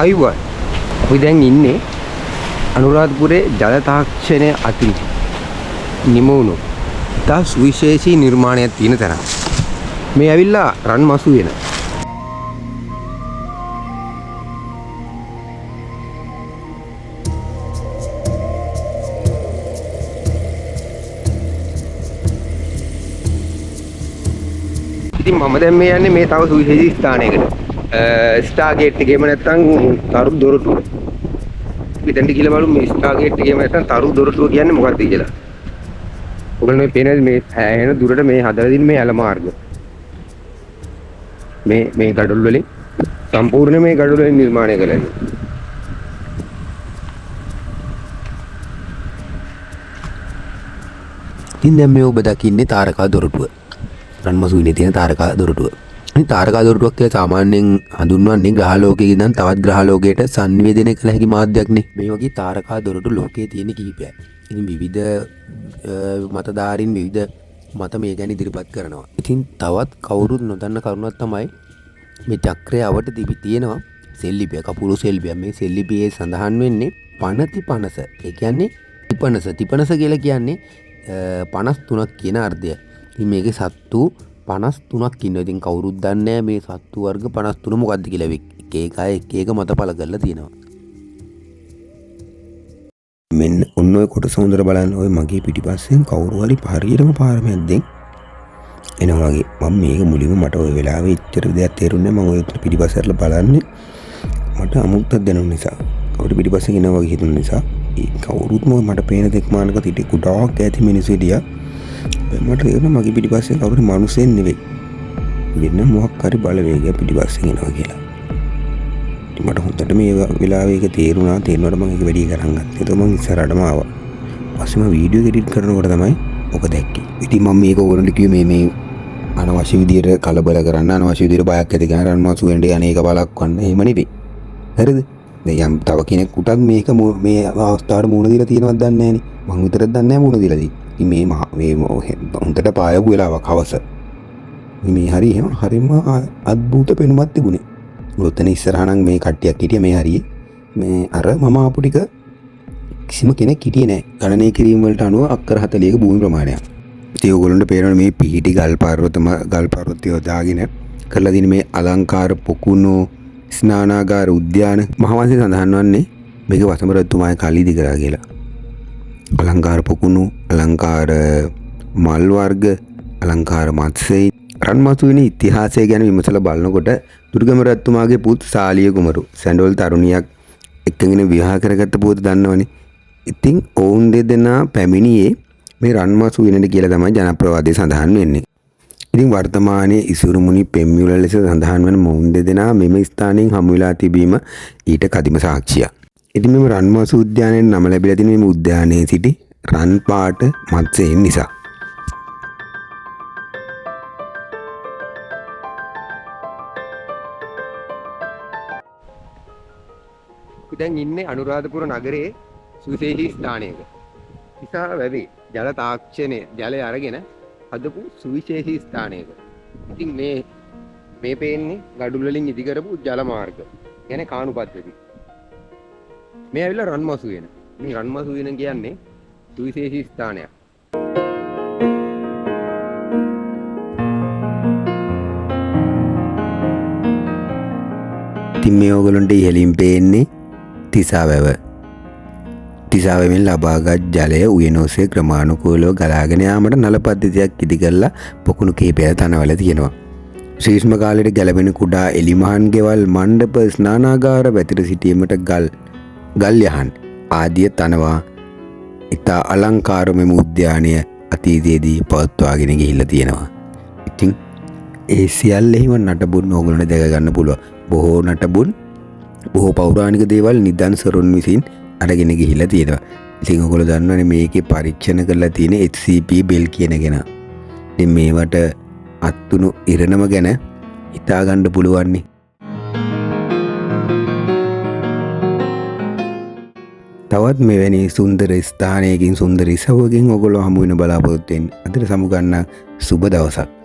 අයිවා අපි දැන් ඉන්නේ අනුරාධපුරේ ජල තාක්ෂණයේ අතින් නිමවුණු ඉතා සුවිශේෂී නිර්මාණයක් තියෙන තැන. මේ ඇවිල්ලා රන් මසු වෙන. ඉතින් මම දැන් මේ යන්නේ මේ තව සුවිශේෂී ස්ථානයකට. ස්ටාර් ගේට් එකේම නැත්නම් තරු දොරටුව. මෙතනට ගිහලා බලමු මේ ස්ටාර් ගේට් එකේම නැත්නම් තරු දොරටුව කියන්නේ මොකක්ද කියලා. ඔයගොල්ලෝ මේ පේන මේ ඇහෙන දුරට මේ හදලා දින මේ ඇල මාර්ග. මේ ගඩොල් වලින් සම්පූර්ණ මේ ගඩොල් වලින් නිර්මාණය කළා. ඉතින් දැන් මේ ඔබ දකින්නේ තාරකා දොරටුව. රන්මසුවිනේ තියෙන තාරකා දොරටුව. තාරකා දොරටුවක් කියලා සාමාන්‍යයෙන් හඳුන්වන්නේ ග්‍රහලෝකයේ ඉඳන් තවත් ග්‍රහලෝකයකට සංනිවේදනය කළ හැකි මාධ්‍යයක්නේ. මේ වගේ තාරකා දොරටු ලෝකයේ තියෙන කිහිපයක්. ඉතින් විවිධ මතධාරීන් විවිධ මත මේ ගැන ඉදිරිපත් කරනවා. ඉතින් තවත් කවුරුත් නොදන්න කරුණක් තමයි මේ චක්‍රය අවට තියෙනවා සෙල්ලිපිය, කපුරු සෙල්ලිපිය. මේ සෙල්ලිපියේ සඳහන් වෙන්නේ පනති පනස. ඒ කියන්නේ තිපනස කියලා කියන්නේ 53ක් කියන අර්ථය. ඉතින් මේකේ සත්තු 53ක් ඉන්නවා. ඉතින් කවුරුත් දන්නේ නැහැ මේ සත්තු වර්ග 53 මොකක්ද කියලා. එක එක මත පළ කරලා තියෙනවා. මෙන්න ඔන්න ඔය කොටස හොඳට බලන්න. ඔය මගේ පිටිපස්සෙන් කවුරු හරි හරියටම පාරමැද්දෙන් එනවා වගේ. මම මේක මුලින්ම මට ඔය වෙලාවේ ඉච්චර දෙයක් තේරුන්නේ නැහැ. මම ඔය පිටිපස්සට බලන්නේ මට අමුත්තක් දැනුන නිසා. කවුරු පිටිපස්සෙන් එනවා වගේ හිතුන නිසා ඒ කවුරුත්ම මට පේන දෙයක් මානක තිටි කුඩාක් ඇති මිනිස්සු හිටියා. මට තේරුණා මගේ පිටිපස්සෙන් කවුරු මිනිස්සෙන් නෙවෙයි. වෙන මොකක් හරි බලවේගයක් පිටිපස්සෙන් එනවා කියලා. මට හොඳට මේ වෙලාවේ ඒක තේරුණාට මම ඒක වැඩි කරන් ගත්තා. ඒක මම ඉස්සරහටම ආවා. පස්සේ මම වීඩියෝ එඩිට් කරනකොට තමයි ඔක දැක්කේ. ඉතින් මම මේක ඕගොල්ලන්ට කිව්වේ මේ අනවශ්‍ය විදියට කලබල කරන්න, අනවශ්‍ය විදියට බයක් ඇති කරන රන්මසු වෙන්න අනේක බලක්වන්න එහෙම නෙවෙයි. හරිද? දැන් යම් තව කෙනෙකුටත් මේක මේ අවස්ථාවට මුණ දීලා තියෙනවද දන්නේ නැහනේ. මං විතරක් දන්නේ නැහැ මුණ දීලා තියෙන්නේ. ඉතින් මේ හොඳට පායපු වෙලාවක් හවස. මේ හරිම අද්භූත පෙනුමක් තිබුණේ. ඔතන ඉස්සරහා නම් මේ කට්ටියක් හිටිය මේ හරියේ. මේ අර මම ආපු ටික කිසිම කෙනෙක් හිටියේ නැහැ. ගණනය කිරීම වලට අනුව අක්කර 40ක භූමි ප්‍රමාණයක්. ඉතින් ඔයගොල්ලන්ට පේනවනේ මේ පිහිටි ගල් පර්වතය දාගෙන කරලා තියෙන මේ අලංකාර පොකුණු ස්නානාගාර උද්‍යාන මහවංශයේ සඳහන් වන්නේ මේක වසම රජතුමාගේ කාලේ ඉදි කරා කියලා. අලංකාර පොකුණු, අලංකාර මල් වර්ග, අලංකාර මත්ස්‍ය රන්මසුවිනේ ඉතිහාසය ගැන විමසලා බලනකොට දුර්ගම රජතුමාගේ පුත් සාලිය කුමරු සැඬොල් තරුණියක් එක්කගෙන විවාහ කරගත්ත පුවත දන්නවනේ. ඉතින් ඔවුන් දෙදෙනා පැමිණියේ මේ රන්මසුවිනට කියලා තමයි ජනප්‍රවාදයේ සඳහන් වෙන්නේ. ඉතින් වර්තමානයේ ඉසුරු මුනි පෙම්මියුල ලෙස සඳහන් වන මොවුන් දෙදෙනා මෙම ස්ථානයෙන් හමු වෙලා තිබීම ඊට කදිම සාක්ෂියක්. ඉතින් මෙම රන්මසු උද්‍යානයෙන් නම ලැබිලා තියෙන මේ උද්‍යානයේ සිටි රන් පාට මත්ස්‍යයන් නිසා. දැන් ඉන්නේ අනුරාධපුර නගරයේ සුවිශේෂී ස්ථානයක. ඉසා වැවේ ජල තාක්ෂණය ජලය අරගෙන හදපු සුවිශේෂී ස්ථානයක. ඉතින් මේ පේන්නේ ගඩොල් වලින් ඉදි කරපු ජල මාර්ග. කියන්නේ කාණු පද්ධති. මේ ඇවිල්ලා රන්මසු වෙන. මේ රන්මසු වෙන කියන්නේ සුවිශේෂී ස්ථානයක්. ඉතින් මේ ඕගොල්ලන්ට ඉහළින් පේන්නේ තිසා වැව. තිසා වැවෙන් ලබාගත් ජලය උයන ඔස්සේ ක්‍රමානුකූලව ගලාගෙන යාමට නල පද්ධතියක් ඉදි කරලා පොකුණු කිහිපයක් තනවලා තියෙනවා. ශ්‍රීෂ්ම කාලයට ගැලපෙන කුඩා එලිමහන් ගෙවල්, මණ්ඩප, ස්නානාගාර වැතිර සිටීමට ගල් යහන් ආදිය තනවා ඉතා අලංකාර මෙම උද්‍යානය අතීතයේදී පවත්වාගෙන ගිහිල්ලා තියෙනවා. ඉතින් ඒ සියල්ලෙහිම නටබුන් ඕගොල්ලන්ට දැක ගන්න පුළුවන්. බොහෝ නටබුන්, බොහෝ පෞරාණික දේවල් නිදන් සරුන් විසින් අරගෙන ගිහිල්ලා තියෙනවා. ඉතින් ඔයගොල්ලෝ දන්නවනේ මේකේ පරීක්ෂණ කරලා තියෙන HCP බෙල් කියන කෙනා. ඉතින් මේවට අත්තුණු ඉරණම ගැන හිතාගන්න පුළුවන්නේ. තවත් මෙවැනි සුන්දර ස්ථානයකින් සුන්දර ඉසව්වකින් ඔයගොල්ලෝ හමු වෙන බලාපොරොත්තු වෙන්න. අදට සමුගන්න සුබ දවසක්.